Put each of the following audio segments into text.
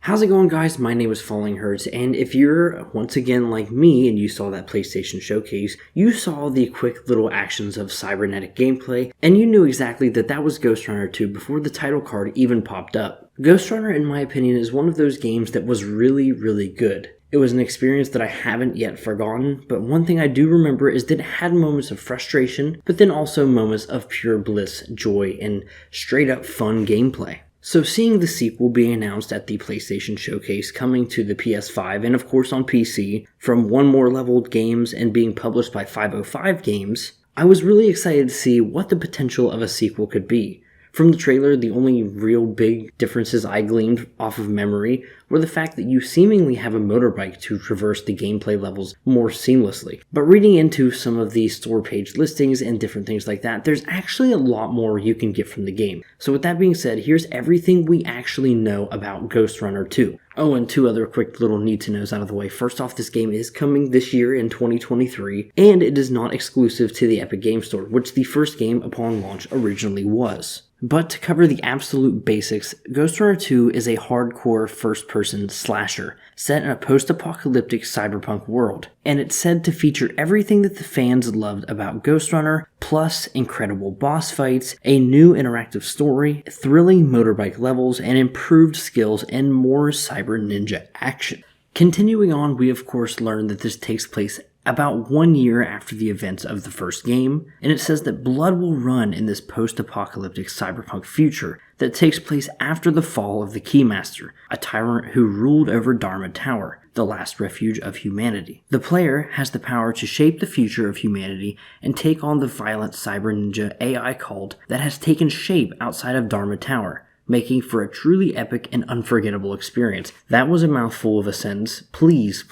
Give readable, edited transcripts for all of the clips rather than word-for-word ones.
How's it going, guys? My name is Falling Hertz, and if you're once again like me and you saw that PlayStation showcase, you saw the quick little actions of cybernetic gameplay, and you knew exactly that was Ghostrunner 2 before the title card even popped up. Ghostrunner, in my opinion, is one of those games that was really good. It was an experience that I haven't yet forgotten, but one thing I do remember is that it had moments of frustration, but then also moments of pure bliss, joy, and straight up fun gameplay. So seeing the sequel being announced at the PlayStation Showcase coming to the PS5 and of course on PC from One More Leveled Games and being published by 505 Games, I was really excited to see what the potential of a sequel could be. From the trailer, the only real big differences I gleaned off of memory were the fact that you seemingly have a motorbike to traverse the gameplay levels more seamlessly. But reading into some of the store page listings and different things like that, there's actually a lot more you can get from the game. So with that being said, here's everything we actually know about Ghostrunner 2. Oh, and two other quick little need-to-knows out of the way. First off, this game is coming this year in 2023, and it is not exclusive to the Epic Games Store, which the first game upon launch originally was. But to cover the absolute basics, Ghostrunner 2 is a hardcore first-person slasher set in a post-apocalyptic cyberpunk world, and it's said to feature everything that the fans loved about Ghostrunner, plus incredible boss fights, a new interactive story, thrilling motorbike levels, and improved skills and more cyber ninja action. Continuing on, we of course learn that this takes place about 1 year after the events of the first game, and it says that blood will run in this post-apocalyptic cyberpunk future that takes place after the fall of the Keymaster, a tyrant who ruled over Dharma Tower, the last refuge of humanity. The player has the power to shape the future of humanity and take on the violent cyber ninja AI cult that has taken shape outside of Dharma Tower, making for a truly epic and unforgettable experience. That was a mouthful of a sentence. Please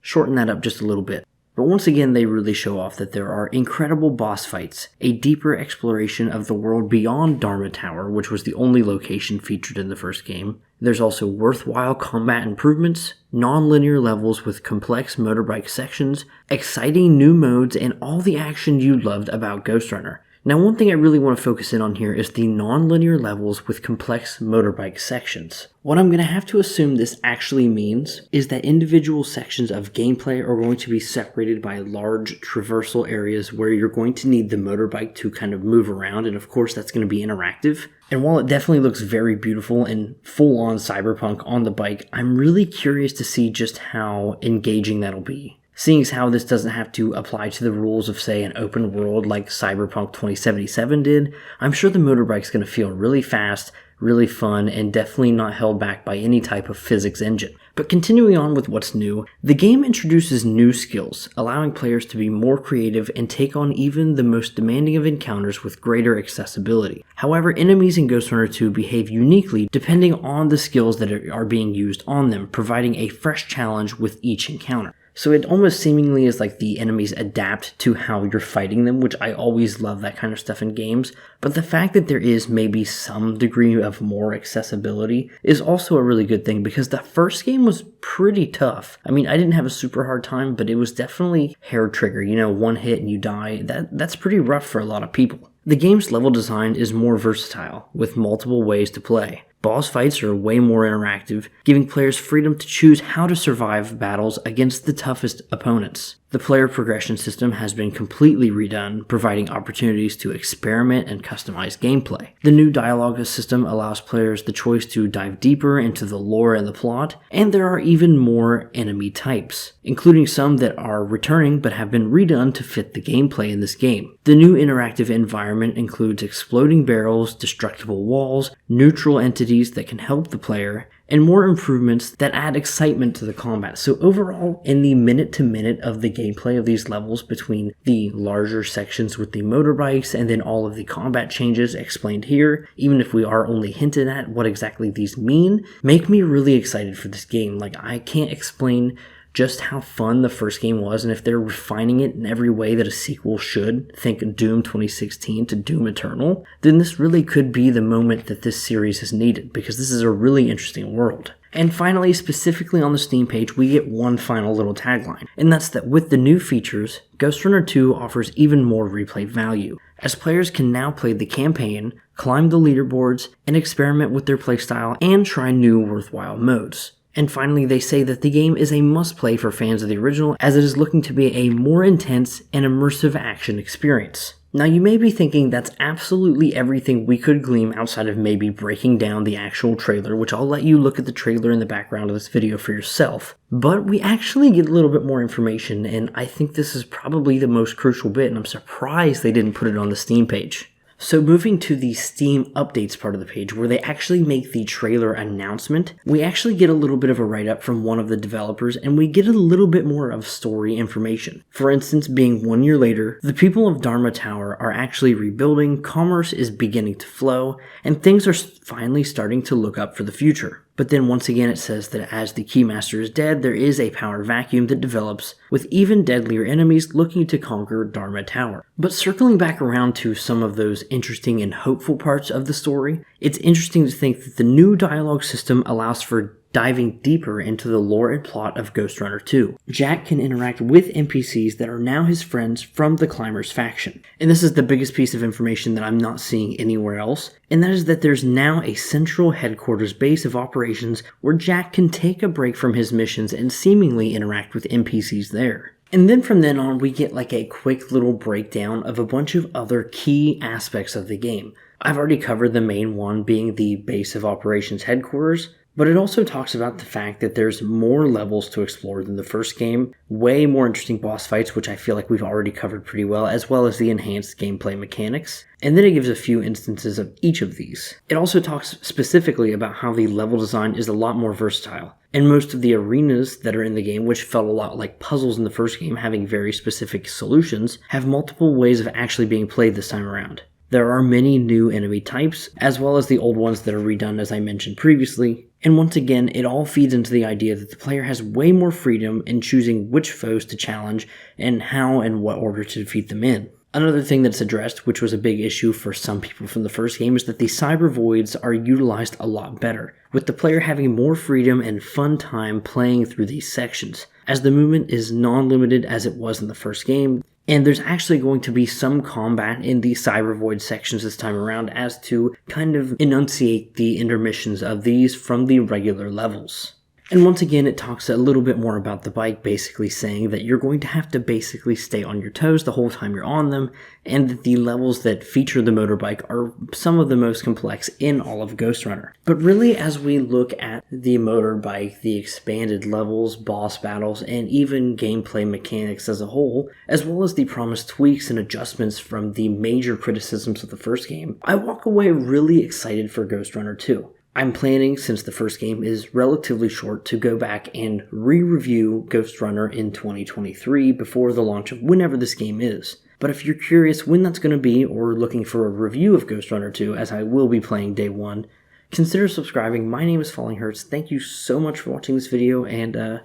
shorten that up just a little bit. But once again, they really show off that there are incredible boss fights, a deeper exploration of the world beyond Dharma Tower, which was the only location featured in the first game. There's also worthwhile combat improvements, non-linear levels with complex motorbike sections, exciting new modes, and all the action you loved about Ghostrunner. Now, one thing I really want to focus in on here is the non-linear levels with complex motorbike sections. What I'm going to have to assume this actually means is that individual sections of gameplay are going to be separated by large traversal areas where you're going to need the motorbike to kind of move around, and of course that's going to be interactive. And while it definitely looks very beautiful and full-on cyberpunk on the bike, I'm really curious to see just how engaging that'll be. Seeing as how this doesn't have to apply to the rules of, say, an open world like Cyberpunk 2077 did, I'm sure the motorbike's going to feel really fast, really fun, and definitely not held back by any type of physics engine. But continuing on with what's new, the game introduces new skills, allowing players to be more creative and take on even the most demanding of encounters with greater accessibility. However, enemies in Ghostrunner 2 behave uniquely depending on the skills that are being used on them, providing a fresh challenge with each encounter. So it almost seemingly is like the enemies adapt to how you're fighting them, which I always love that kind of stuff in games. But the fact that there is maybe some degree of more accessibility is also a really good thing, because the first game was pretty tough. I mean, I didn't have a super hard time, but it was definitely hair trigger. You know, one hit and you die. That's pretty rough for a lot of people. The game's level design is more versatile, with multiple ways to play. Boss fights are way more interactive, giving players freedom to choose how to survive battles against the toughest opponents. The player progression system has been completely redone, providing opportunities to experiment and customize gameplay. The new dialogue system allows players the choice to dive deeper into the lore and the plot, and there are even more enemy types, including some that are returning but have been redone to fit the gameplay in this game. The new interactive environment includes exploding barrels, destructible walls, neutral entities that can help the player, and more improvements that add excitement to the combat. So overall, in the minute-to-minute of the gameplay of these levels, between the larger sections with the motorbikes and then all of the combat changes explained here, even if we are only hinted at what exactly these mean, make me really excited for this game. Like, I can't explain just how fun the first game was, and if they're refining it in every way that a sequel should, think Doom 2016 to Doom Eternal, then this really could be the moment that this series has needed, because this is a really interesting world. And finally, specifically on the Steam page, we get one final little tagline, and that's that with the new features, Ghostrunner 2 offers even more replay value, as players can now play the campaign, climb the leaderboards, and experiment with their playstyle and try new worthwhile modes. And finally, they say that the game is a must-play for fans of the original, as it is looking to be a more intense and immersive action experience. Now, you may be thinking that's absolutely everything we could glean outside of maybe breaking down the actual trailer, which I'll let you look at the trailer in the background of this video for yourself. But we actually get a little bit more information, and I think this is probably the most crucial bit, and I'm surprised they didn't put it on the Steam page. So moving to the Steam updates part of the page, where they actually make the trailer announcement, we actually get a little bit of a write-up from one of the developers, and we get a little bit more of story information. For instance, being 1 year later, the people of Dharma Tower are actually rebuilding, commerce is beginning to flow, and things are finally starting to look up for the future. But then once again it says that as the Keymaster is dead, there is a power vacuum that develops, with even deadlier enemies looking to conquer Dharma Tower. But circling back around to some of those interesting and hopeful parts of the story, it's interesting to think that the new dialogue system allows for diving deeper into the lore and plot of Ghostrunner 2. Jack can interact with NPCs that are now his friends from the Climbers faction. And this is the biggest piece of information that I'm not seeing anywhere else, and that is that there's now a central headquarters base of operations where Jack can take a break from his missions and seemingly interact with NPCs there. And then from then on, we get like a quick little breakdown of a bunch of other key aspects of the game. I've already covered the main one being the base of operations headquarters, but it also talks about the fact that there's more levels to explore than the first game, way more interesting boss fights, which I feel like we've already covered pretty well, as well as the enhanced gameplay mechanics. And then it gives a few instances of each of these. It also talks specifically about how the level design is a lot more versatile. And most of the arenas that are in the game, which felt a lot like puzzles in the first game, having very specific solutions, have multiple ways of actually being played this time around. There are many new enemy types, as well as the old ones that are redone as I mentioned previously, and once again, it all feeds into the idea that the player has way more freedom in choosing which foes to challenge and how and what order to defeat them in. Another thing that's addressed, which was a big issue for some people from the first game, is that the cyber voids are utilized a lot better, with the player having more freedom and fun time playing through these sections, as the movement is non-limited as it was in the first game. And there's actually going to be some combat in the Cyber Void sections this time around as to kind of enunciate the intermissions of these from the regular levels. And once again, it talks a little bit more about the bike, basically saying that you're going to have to basically stay on your toes the whole time you're on them, and that the levels that feature the motorbike are some of the most complex in all of Ghostrunner. But really, as we look at the motorbike, the expanded levels, boss battles, and even gameplay mechanics as a whole, as well as the promised tweaks and adjustments from the major criticisms of the first game, I walk away really excited for Ghostrunner 2. I'm planning, since the first game is relatively short, to go back and re-review Ghostrunner in 2023 before the launch of whenever this game is. But if you're curious when that's going to be, or looking for a review of Ghostrunner 2, as I will be playing day one, consider subscribing. My name is Falling Hurts. Thank you so much for watching this video, and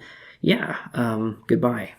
goodbye.